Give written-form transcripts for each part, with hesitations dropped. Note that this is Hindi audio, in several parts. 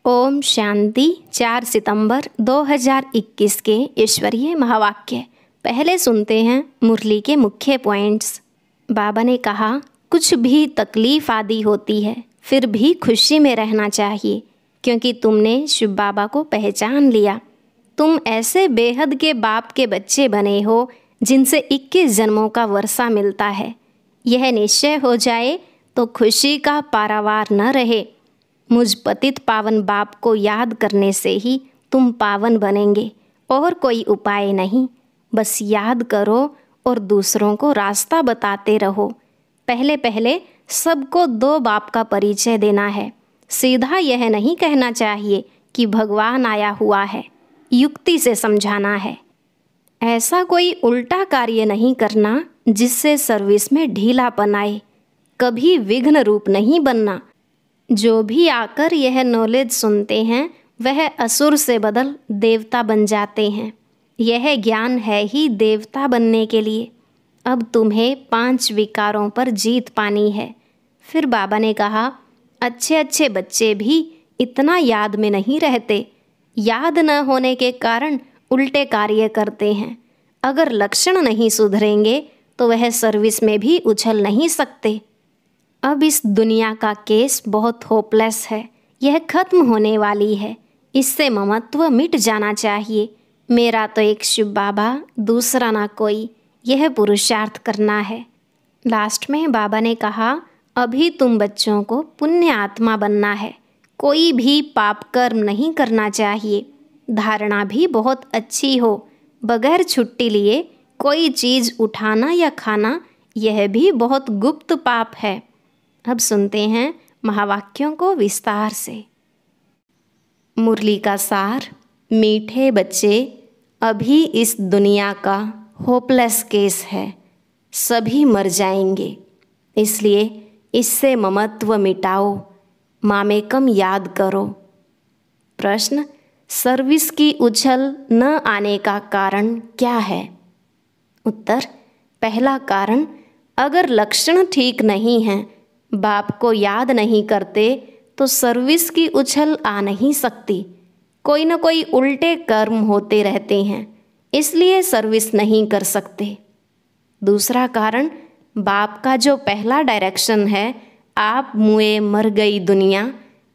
ओम शांति। 4 सितंबर 2021 के ईश्वरीय महावाक्य। पहले सुनते हैं मुरली के मुख्य पॉइंट्स। बाबा ने कहा, कुछ भी तकलीफ आदि होती है फिर भी खुशी में रहना चाहिए, क्योंकि तुमने शिव बाबा को पहचान लिया। तुम ऐसे बेहद के बाप के बच्चे बने हो जिनसे 21 जन्मों का वर्षा मिलता है। यह निश्चय हो जाए तो खुशी का पारावार न रहे। मुझ पतित पावन बाप को याद करने से ही तुम पावन बनेंगे, और कोई उपाय नहीं। बस याद करो और दूसरों को रास्ता बताते रहो। पहले पहले सबको 2 बाप का परिचय देना है। सीधा यह नहीं कहना चाहिए कि भगवान आया हुआ है, युक्ति से समझाना है। ऐसा कोई उल्टा कार्य नहीं करना जिससे सर्विस में ढीलापन आए। कभी विघ्न रूप नहीं बनना। जो भी आकर यह नॉलेज सुनते हैं वह असुर से बदल देवता बन जाते हैं। यह ज्ञान है ही देवता बनने के लिए। अब तुम्हें 5 विकारों पर जीत पानी है। फिर बाबा ने कहा, अच्छे अच्छे बच्चे भी इतना याद में नहीं रहते। याद न होने के कारण उल्टे कार्य करते हैं। अगर लक्षण नहीं सुधरेंगे तो वह सर्विस में भी उछल नहीं सकते। अब इस दुनिया का केस बहुत होपलेस है। यह खत्म होने वाली है। इससे ममत्व मिट जाना चाहिए। मेरा तो एक शिव बाबा, दूसरा ना कोई। यह पुरुषार्थ करना है। लास्ट में बाबा ने कहा, अभी तुम बच्चों को पुण्य आत्मा बनना है। कोई भी पाप कर्म नहीं करना चाहिए। धारणा भी बहुत अच्छी हो। बगैर छुट्टी लिए कोई चीज़ उठाना या खाना, यह भी बहुत गुप्त पाप है। अब सुनते हैं महावाक्यों को विस्तार से। मुरली का सार। मीठे बच्चे, अभी इस दुनिया का होपलेस केस है। सभी मर जाएंगे, इसलिए इससे ममत्व मिटाओ। मामेकम याद करो। प्रश्न, सर्विस की उछल न आने का कारण क्या है? उत्तर, पहला कारण, अगर लक्षण ठीक नहीं हैं, बाप को याद नहीं करते तो सर्विस की उछल आ नहीं सकती। कोई न कोई उल्टे कर्म होते रहते हैं, इसलिए सर्विस नहीं कर सकते। दूसरा कारण, बाप का जो पहला डायरेक्शन है, आप मुए मर गई दुनिया,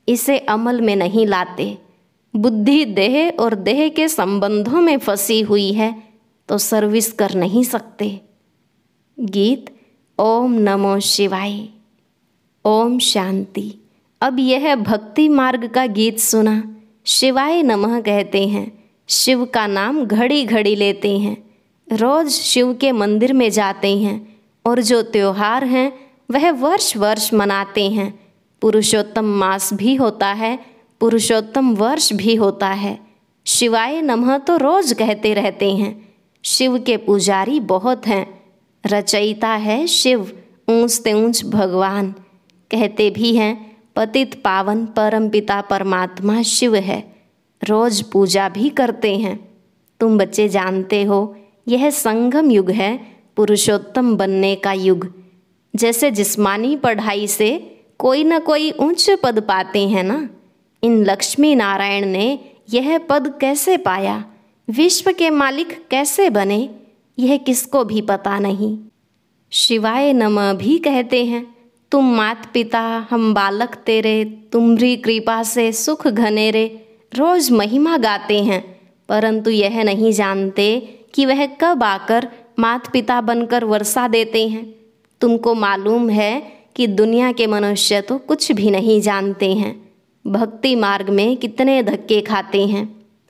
इसे अमल में नहीं लाते। बुद्धि देह और देह के संबंधों में फंसी हुई है तो सर्विस कर नहीं सकते। गीत। ओम नमो शिवाय। ओम शांति। अब यह भक्ति मार्ग का गीत सुना। शिवाय नमः कहते हैं। शिव का नाम घड़ी घड़ी लेते हैं। रोज शिव के मंदिर में जाते हैं, और जो त्योहार हैं वह वर्ष वर्ष मनाते हैं। पुरुषोत्तम मास भी होता है, पुरुषोत्तम वर्ष भी होता है। शिवाय नमः तो रोज कहते रहते हैं। शिव के पुजारी बहुत हैं। रचयिता है शिव, ऊंच ते ऊंच भगवान। कहते भी हैं पतित पावन परमपिता परमात्मा शिव है। रोज पूजा भी करते हैं। तुम बच्चे जानते हो, यह संगम युग है, पुरुषोत्तम बनने का युग। जैसे जिस्मानी पढ़ाई से कोई न कोई उच्च पद पाते हैं ना, इन लक्ष्मी नारायण ने यह पद कैसे पाया, विश्व के मालिक कैसे बने, यह किसको भी पता नहीं। शिवाय नमः भी कहते हैं। तुम मात पिता हम बालक तेरे, तुम्हारी कृपा से सुख घनेरे। रोज महिमा गाते हैं, परंतु यह नहीं जानते कि वह कब आकर मात पिता बनकर वर्षा देते हैं। तुमको मालूम है कि दुनिया के मनुष्य तो कुछ भी नहीं जानते हैं। भक्ति मार्ग में कितने धक्के खाते हैं।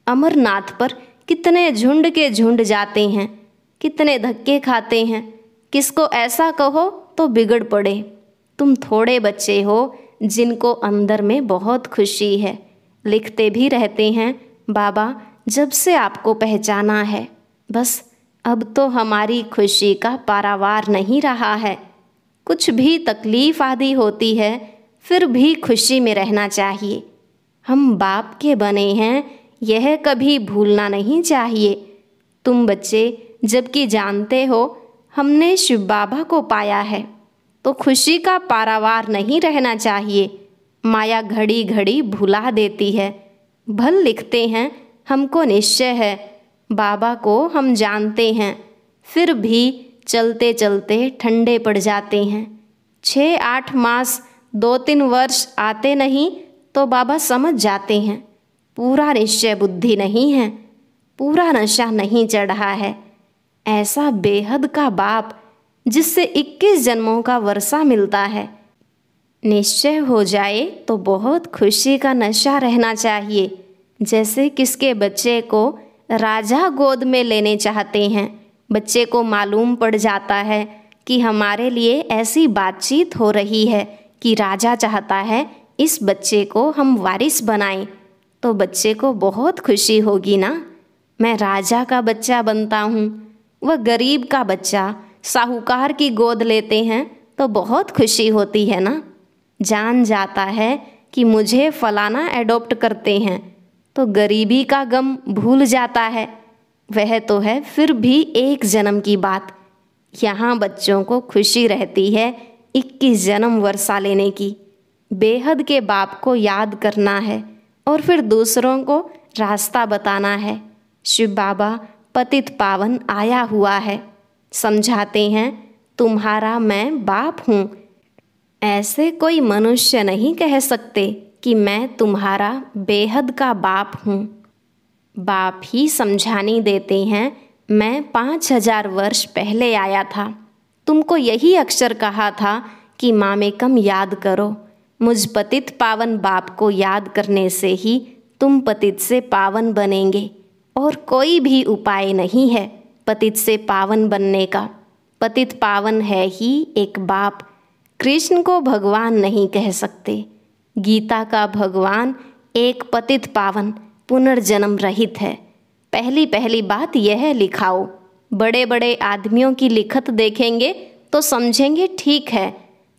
अमरनाथ पर कितने झुंड के झुंड जाते हैं, कितने धक्के खाते हैं। किसको ऐसा कहो तो बिगड़ पड़े। तुम थोड़े बच्चे हो जिनको अंदर में बहुत खुशी है। लिखते भी रहते हैं, बाबा जब से आपको पहचाना है, बस अब तो हमारी खुशी का पारावार नहीं रहा है। कुछ भी तकलीफ आदि होती है फिर भी खुशी में रहना चाहिए। हम बाप के बने हैं, यह कभी भूलना नहीं चाहिए। तुम बच्चे जबकि जानते हो हमने शिव बाबा को पाया है, तो खुशी का पारावार नहीं रहना चाहिए। माया घड़ी घड़ी भुला देती है। भल लिखते हैं हमको निश्चय है, बाबा को हम जानते हैं, फिर भी चलते चलते ठंडे पड़ जाते हैं। 6-8 मास 2-3 वर्ष आते नहीं तो बाबा समझ जाते हैं, पूरा निश्चय बुद्धि नहीं है, पूरा नशा नहीं चढ़ा है। ऐसा बेहद का बाप जिससे 21 जन्मों का वर्षा मिलता है। निश्चय हो जाए तो बहुत खुशी का नशा रहना चाहिए। जैसे किसके बच्चे को राजा गोद में लेने चाहते हैं, बच्चे को मालूम पड़ जाता है कि हमारे लिए ऐसी बातचीत हो रही है कि राजा चाहता है इस बच्चे को हम वारिस बनाएं, तो बच्चे को बहुत खुशी होगी ना। मैं राजा का बच्चा बनता हूँ। वह गरीब का बच्चा साहूकार की गोद लेते हैं तो बहुत खुशी होती है ना। जान जाता है कि मुझे फलाना एडॉप्ट करते हैं तो गरीबी का गम भूल जाता है। वह तो है फिर भी एक जन्म की बात। यहाँ बच्चों को खुशी रहती है 21 जन्म वर्षा लेने की। बेहद के बाप को याद करना है और फिर दूसरों को रास्ता बताना है। शिव बाबा पतित पावन आया हुआ है, समझाते हैं तुम्हारा मैं बाप हूँ। ऐसे कोई मनुष्य नहीं कह सकते कि मैं तुम्हारा बेहद का बाप हूँ। बाप ही समझानी देते हैं, मैं 5000 वर्ष पहले आया था, तुमको यही अक्षर कहा था कि मामेकम याद करो। मुझ पतित पावन बाप को याद करने से ही तुम पतित से पावन बनेंगे, और कोई भी उपाय नहीं है पतित से पावन बनने का। पतित पावन है ही एक बाप। कृष्ण को भगवान नहीं कह सकते। गीता का भगवान एक पतित पावन पुनर्जन्म रहित है। पहली पहली बात यह लिखाओ। बड़े बड़े आदमियों की लिखत देखेंगे तो समझेंगे ठीक है,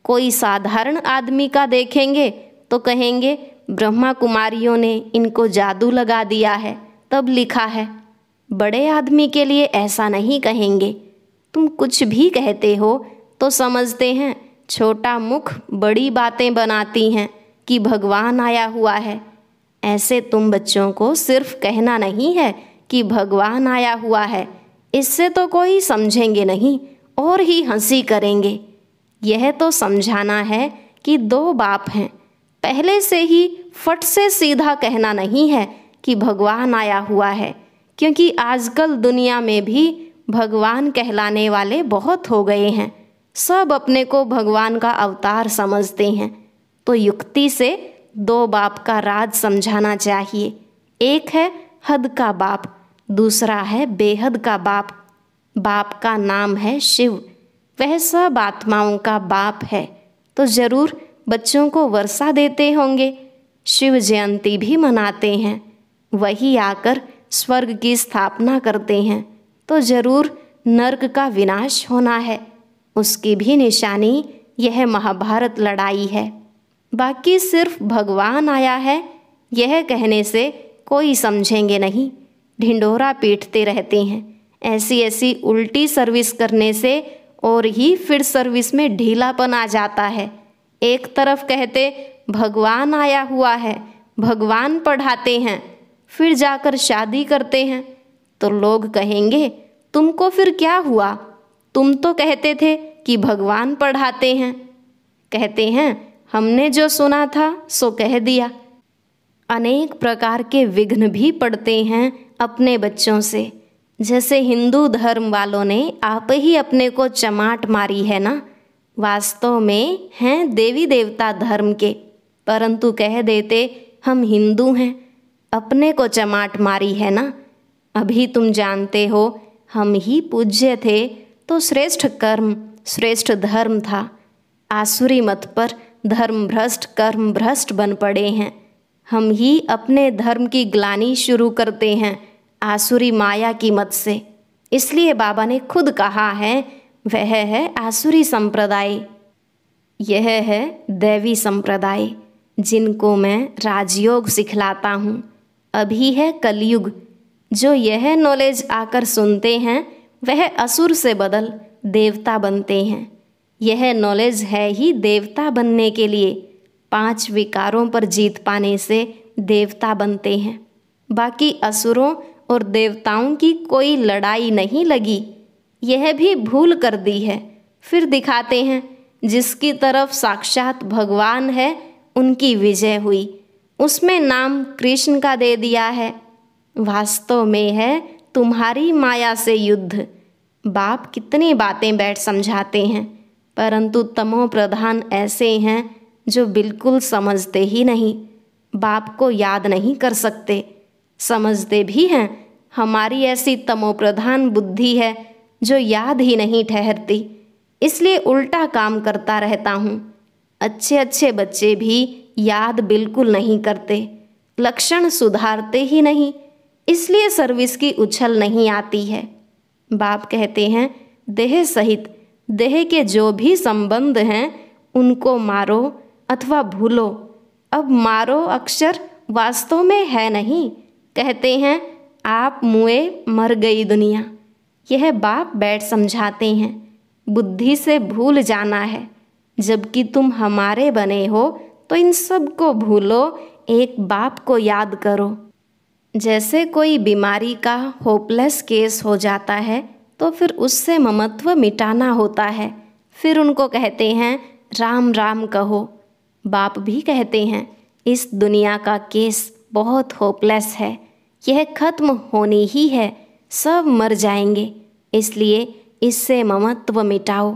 कोई साधारण आदमी का देखेंगे तो कहेंगे ब्रह्मा कुमारियों ने इनको जादू लगा दिया है तब लिखा है। बड़े आदमी के लिए ऐसा नहीं कहेंगे। तुम कुछ भी कहते हो तो समझते हैं छोटा मुख बड़ी बातें बनाती हैं कि भगवान आया हुआ है। ऐसे तुम बच्चों को सिर्फ कहना नहीं है कि भगवान आया हुआ है, इससे तो कोई समझेंगे नहीं और ही हंसी करेंगे। यह तो समझाना है कि 2 बाप हैं। पहले से ही फट से सीधा कहना नहीं है कि भगवान आया हुआ है, क्योंकि आजकल दुनिया में भी भगवान कहलाने वाले बहुत हो गए हैं। सब अपने को भगवान का अवतार समझते हैं। तो युक्ति से 2 बाप का राज समझाना चाहिए। एक है हद का बाप, दूसरा है बेहद का बाप। बाप का नाम है शिव, वह सब आत्माओं का बाप है। तो जरूर बच्चों को वर्षा देते होंगे, शिव जयंती भी मनाते हैं। वही आकर स्वर्ग की स्थापना करते हैं, तो जरूर नर्क का विनाश होना है। उसकी भी निशानी यह महाभारत लड़ाई है। बाकी सिर्फ भगवान आया है यह कहने से कोई समझेंगे नहीं, ढिंढोरा पीटते रहते हैं। ऐसी ऐसी उल्टी सर्विस करने से और ही फिर सर्विस में ढीलापन आ जाता है। एक तरफ कहते भगवान आया हुआ है, भगवान पढ़ाते हैं, फिर जाकर शादी करते हैं तो लोग कहेंगे तुमको फिर क्या हुआ, तुम तो कहते थे कि भगवान पढ़ाते हैं। कहते हैं हमने जो सुना था सो कह दिया। अनेक प्रकार के विघ्न भी पड़ते हैं अपने बच्चों से। जैसे हिंदू धर्म वालों ने आप ही अपने को चमाट मारी है ना। वास्तव में हैं देवी देवता धर्म के, परंतु कह देते हम हिंदू हैं, अपने को चमाट मारी है ना। अभी तुम जानते हो हम ही पूज्य थे तो श्रेष्ठ कर्म श्रेष्ठ धर्म था। आसुरी मत पर धर्म भ्रष्ट कर्म भ्रष्ट बन पड़े हैं। हम ही अपने धर्म की ग्लानि शुरू करते हैं आसुरी माया की मत से। इसलिए बाबा ने खुद कहा है वह है आसुरी संप्रदाय, यह है दैवी संप्रदाय जिनको मैं राजयोग सिखलाता हूँ। अभी है कलयुग। जो यह नॉलेज आकर सुनते हैं वह असुर से बदल देवता बनते हैं। यह नॉलेज है ही देवता बनने के लिए। 5 विकारों पर जीत पाने से देवता बनते हैं। बाकी असुरों और देवताओं की कोई लड़ाई नहीं लगी, यह भी भूल कर दी है। फिर दिखाते हैं जिसकी तरफ साक्षात भगवान है उनकी विजय हुई, उसमें नाम कृष्ण का दे दिया है। वास्तव में है तुम्हारी माया से युद्ध। बाप कितनी बातें बैठ समझाते हैं, परंतु तमो प्रधान ऐसे हैं जो बिल्कुल समझते ही नहीं, बाप को याद नहीं कर सकते। समझते भी हैं, हमारी ऐसी तमो प्रधान बुद्धि है जो याद ही नहीं ठहरती, इसलिए उल्टा काम करता रहता हूँ। अच्छे अच्छे बच्चे भी याद बिल्कुल नहीं करते, लक्षण सुधारते ही नहीं, इसलिए सर्विस की उछल नहीं आती है। बाप कहते हैं देह सहित देह के जो भी संबंध हैं उनको मारो अथवा भूलो। अब मारो अक्षर वास्तव में है नहीं, कहते हैं आप मुए मर गई दुनिया। यह बाप बैठ समझाते हैं, बुद्धि से भूल जाना है। जबकि तुम हमारे बने हो तो इन सब को भूलो, एक बाप को याद करो। जैसे कोई बीमारी का होपलेस केस हो जाता है तो फिर उससे ममत्व मिटाना होता है। फिर उनको कहते हैं राम राम कहो। बाप भी कहते हैं इस दुनिया का केस बहुत होपलेस है, यह खत्म होनी ही है, सब मर जाएंगे, इसलिए इससे ममत्व मिटाओ।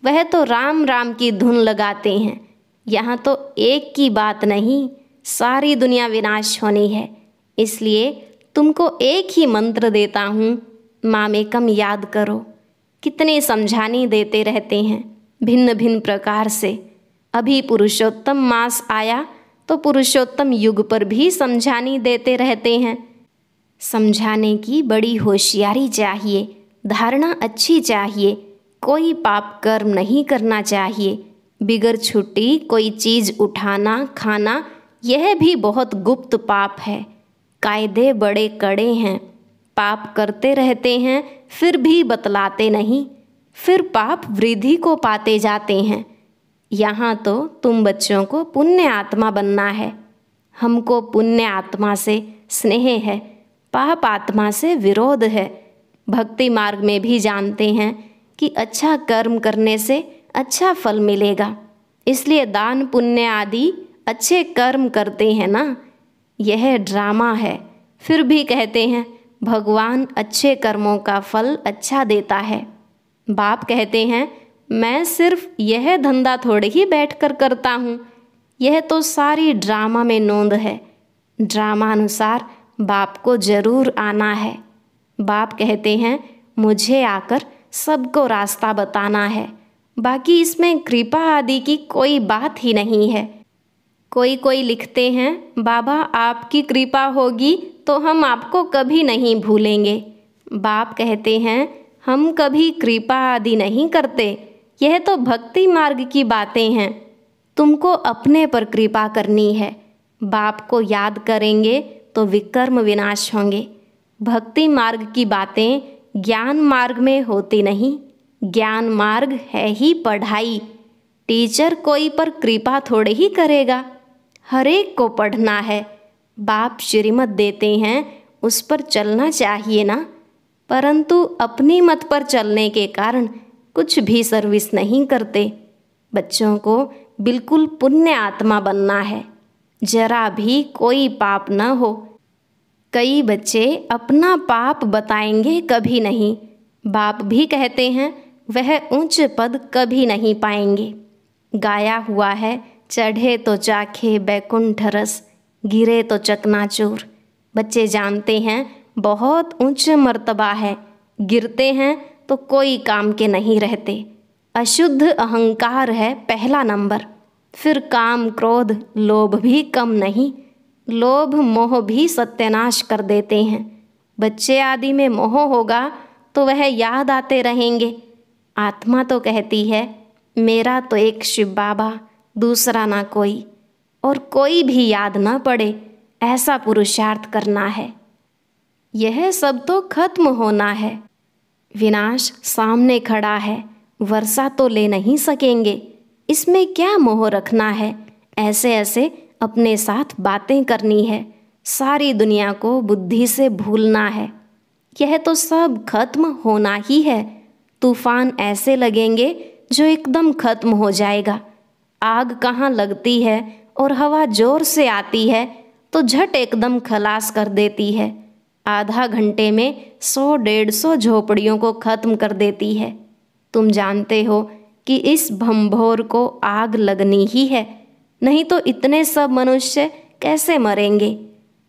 वह तो राम राम की धुन लगाते हैं, यहाँ तो एक की बात नहीं, सारी दुनिया विनाश होनी है, इसलिए तुमको एक ही मंत्र देता हूँ, मामेकम याद करो। कितने समझानी देते रहते हैं भिन्न भिन्न प्रकार से। अभी पुरुषोत्तम मास आया तो पुरुषोत्तम युग पर भी समझानी देते रहते हैं। समझाने की बड़ी होशियारी चाहिए, धारणा अच्छी चाहिए, कोई पाप कर्म नहीं करना चाहिए। बिगर छुट्टी कोई चीज़ उठाना खाना यह भी बहुत गुप्त पाप है। कायदे बड़े कड़े हैं, पाप करते रहते हैं फिर भी बतलाते नहीं, फिर पाप वृद्धि को पाते जाते हैं। यहाँ तो तुम बच्चों को पुण्य आत्मा बनना है। हमको पुण्य आत्मा से स्नेह है, पाप आत्मा से विरोध है। भक्ति मार्ग में भी जानते हैं कि अच्छा कर्म करने से अच्छा फल मिलेगा, इसलिए दान पुण्य आदि अच्छे कर्म करते हैं ना। यह ड्रामा है, फिर भी कहते हैं भगवान अच्छे कर्मों का फल अच्छा देता है। बाप कहते हैं मैं सिर्फ यह धंधा थोड़े ही बैठकर करता हूँ, यह तो सारी ड्रामा में नोंद है। ड्रामा अनुसार बाप को जरूर आना है। बाप कहते हैं मुझे आकर सबको रास्ता बताना है, बाकी इसमें कृपा आदि की कोई बात ही नहीं है। कोई लिखते हैं बाबा आपकी कृपा होगी तो हम आपको कभी नहीं भूलेंगे। बाप कहते हैं हम कभी कृपा आदि नहीं करते, यह तो भक्ति मार्ग की बातें हैं, तुमको अपने पर कृपा करनी है। बाप को याद करेंगे तो विकर्म विनाश होंगे। भक्ति मार्ग की बातें ज्ञान मार्ग में होती नहीं, ज्ञान मार्ग है ही पढ़ाई। टीचर कोई पर कृपा थोड़े ही करेगा, हर एक को पढ़ना है। बाप श्रीमत देते हैं उस पर चलना चाहिए ना, परंतु अपनी मत पर चलने के कारण कुछ भी सर्विस नहीं करते। बच्चों को बिल्कुल पुण्य आत्मा बनना है, जरा भी कोई पाप न हो। कई बच्चे अपना पाप बताएंगे कभी नहीं, बाप भी कहते हैं वह उच्च पद कभी नहीं पाएंगे। गाया हुआ है चढ़े तो चाखे बैकुंठ रस, गिरे तो चकनाचूर। बच्चे जानते हैं बहुत उच्च मर्तबा है, गिरते हैं तो कोई काम के नहीं रहते। अशुद्ध अहंकार है पहला नंबर, फिर काम क्रोध लोभ भी कम नहीं, लोभ मोह भी सत्यानाश कर देते हैं। बच्चे आदि में मोह होगा तो वह याद आते रहेंगे। आत्मा तो कहती है मेरा तो एक शिव बाबा, दूसरा ना कोई, और कोई भी याद ना पड़े, ऐसा पुरुषार्थ करना है। यह सब तो खत्म होना है, विनाश सामने खड़ा है, वर्षा तो ले नहीं सकेंगे, इसमें क्या मोह रखना है, ऐसे ऐसे अपने साथ बातें करनी है, सारी दुनिया को बुद्धि से भूलना है। यह तो सब खत्म होना ही है। तूफान ऐसे लगेंगे जो एकदम खत्म हो जाएगा। आग कहाँ लगती है और हवा जोर से आती है तो झट एकदम खलास कर देती है। आधा घंटे में 100-150 झोपड़ियों को खत्म कर देती है। तुम जानते हो कि इस भंभोर को आग लगनी ही है, नहीं तो इतने सब मनुष्य कैसे मरेंगे।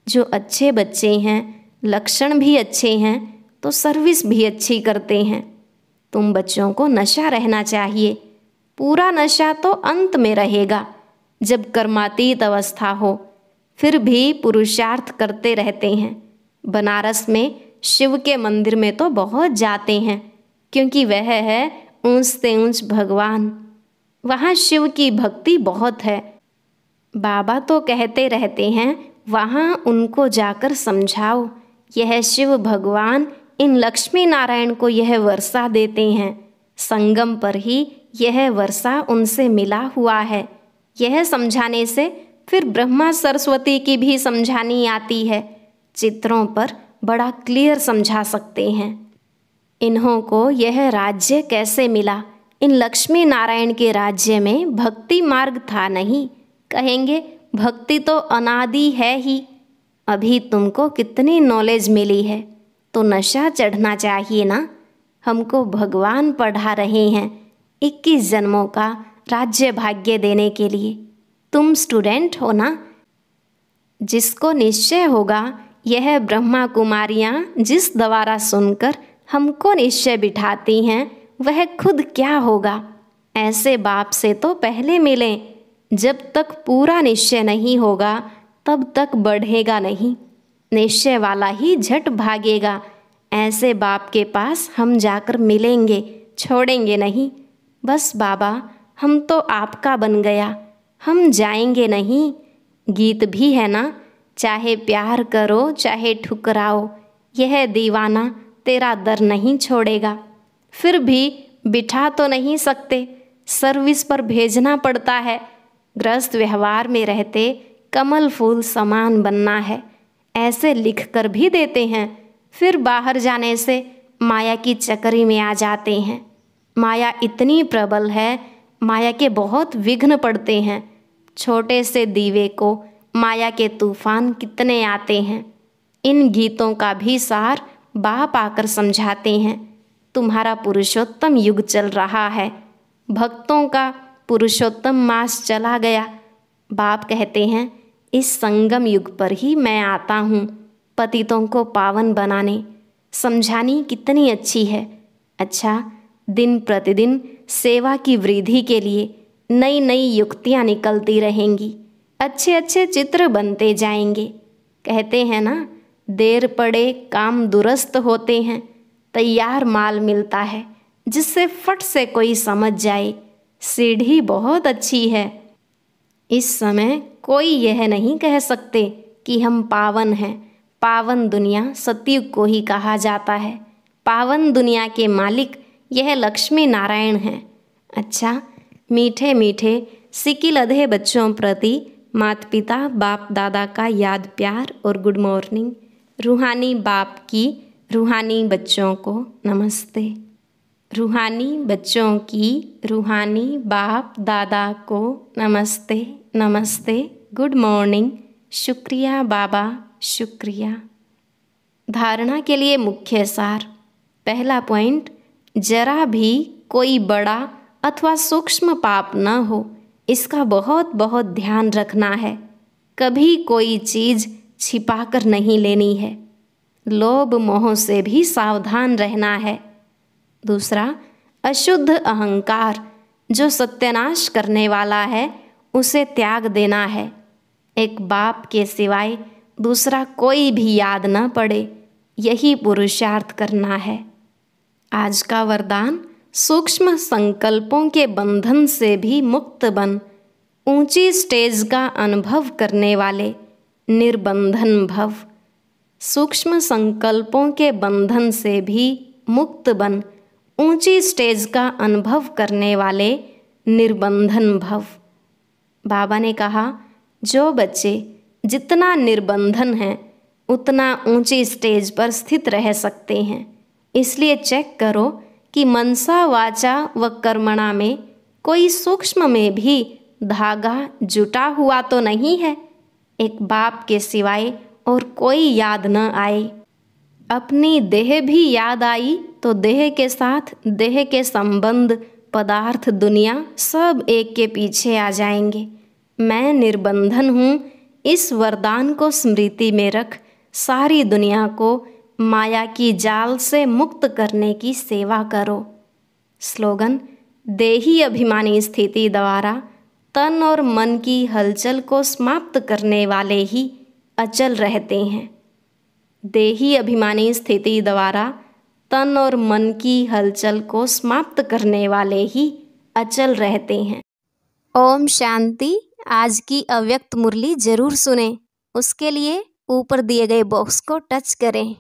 जो अच्छे बच्चे हैं, लक्षण भी अच्छे हैं, तो सर्विस भी अच्छी करते हैं। तुम बच्चों को नशा रहना चाहिए। पूरा नशा तो अंत में रहेगा, जब कर्मातीत अवस्था हो। फिर भी पुरुषार्थ करते रहते हैं। बनारस में शिव के मंदिर में तो बहुत जाते हैं, क्योंकि वह है ऊंच से ऊंच भगवान। वहाँ शिव की भक्ति बहुत है। बाबा तो कहते रहते हैं, वहाँ उनको जाकर समझाओ, यह शिव भगवान इन लक्ष्मी नारायण को यह वर्षा देते हैं। संगम पर ही यह वर्षा उनसे मिला हुआ है। यह समझाने से फिर ब्रह्मा सरस्वती की भी समझानी आती है। चित्रों पर बड़ा क्लियर समझा सकते हैं। इन्हों को यह राज्य कैसे मिला? इन लक्ष्मी नारायण के राज्य में भक्ति मार्ग था नहीं। कहेंगे भक्ति तो अनादि है ही। अभी तुमको कितनी नॉलेज मिली है, तो नशा चढ़ना चाहिए ना। हमको भगवान पढ़ा रहे हैं 21 जन्मों का राज्य भाग्य देने के लिए। तुम स्टूडेंट हो ना। जिसको निश्चय होगा यह ब्रह्मा कुमारियाँ जिस द्वारा सुनकर हमको निश्चय बिठाती हैं, वह खुद क्या होगा। ऐसे बाप से तो पहले मिलें। जब तक पूरा निश्चय नहीं होगा तब तक बढ़ेगा नहीं। निश्चय वाला ही झट भागेगा। ऐसे बाप के पास हम जाकर मिलेंगे, छोड़ेंगे नहीं। बस बाबा हम तो आपका बन गया, हम जाएंगे नहीं। गीत भी है ना, चाहे प्यार करो चाहे ठुकराओ, यह दीवाना तेरा दर नहीं छोड़ेगा। फिर भी बिठा तो नहीं सकते, सर्विस पर भेजना पड़ता है। गृहस्थ व्यवहार में रहते कमल फूल समान बनना है, ऐसे लिख कर भी देते हैं। फिर बाहर जाने से माया की चक्करी में आ जाते हैं। माया इतनी प्रबल है, माया के बहुत विघ्न पड़ते हैं। छोटे से दीवे को माया के तूफान कितने आते हैं। इन गीतों का भी सार बाप आकर समझाते हैं। तुम्हारा पुरुषोत्तम युग चल रहा है, भक्तों का पुरुषोत्तम मास चला गया। बाप कहते हैं इस संगम युग पर ही मैं आता हूँ, पतितों को पावन बनाने। समझानी कितनी अच्छी है। अच्छा, दिन प्रतिदिन सेवा की वृद्धि के लिए नई नई युक्तियाँ निकलती रहेंगी, अच्छे अच्छे चित्र बनते जाएंगे। कहते हैं ना, देर पड़े काम दुरुस्त होते हैं। तैयार माल मिलता है जिससे फट से कोई समझ जाए सीढ़ी बहुत अच्छी है। इस समय कोई यह नहीं कह सकते कि हम पावन हैं। पावन दुनिया सतयुग को ही कहा जाता है। पावन दुनिया के मालिक यह लक्ष्मी नारायण हैं। अच्छा, मीठे मीठे सिकिल अधे बच्चों प्रति माता पिता बाप दादा का याद प्यार और गुड मॉर्निंग। रूहानी बाप की रूहानी बच्चों को नमस्ते। रूहानी बच्चों की रूहानी बाप दादा को नमस्ते नमस्ते, गुड मॉर्निंग। शुक्रिया बाबा, शुक्रिया। धारणा के लिए मुख्य सार। पहला पॉइंट, जरा भी कोई बड़ा अथवा सूक्ष्म पाप न हो, इसका बहुत बहुत ध्यान रखना है। कभी कोई चीज़ छिपाकर नहीं लेनी है। लोभ मोह से भी सावधान रहना है। दूसरा, अशुद्ध अहंकार जो सत्यानाश करने वाला है, उसे त्याग देना है। एक बाप के सिवाय दूसरा कोई भी याद न पड़े, यही पुरुषार्थ करना है। आज का वरदान, सूक्ष्म संकल्पों के बंधन से भी मुक्त बन, ऊंची स्टेज का अनुभव करने वाले निर्बंधन भव। सूक्ष्म संकल्पों के बंधन से भी मुक्त बन, ऊंची स्टेज का अनुभव करने वाले निर्बंधन भव। बाबा ने कहा, जो बच्चे जितना निर्बंधन हैं उतना ऊंची स्टेज पर स्थित रह सकते हैं। इसलिए चेक करो कि मनसा वाचा व कर्मणा में कोई सूक्ष्म में भी धागा जुटा हुआ तो नहीं है। एक बाप के सिवाय और कोई याद न आए। अपनी देह भी याद आई तो देह के साथ देह के संबंध, पदार्थ, दुनिया सब एक के पीछे आ जाएंगे। मैं निर्बंधन हूँ, इस वरदान को स्मृति में रख सारी दुनिया को माया की जाल से मुक्त करने की सेवा करो। स्लोगन: देही अभिमानी स्थिति द्वारा तन और मन की हलचल को समाप्त करने वाले ही अचल रहते हैं। देही अभिमानी स्थिति द्वारा तन और मन की हलचल को समाप्त करने वाले ही अचल रहते हैं। ओम शांति। आज की अव्यक्त मुरली जरूर सुनें। उसके लिए ऊपर दिए गए बॉक्स को टच करें।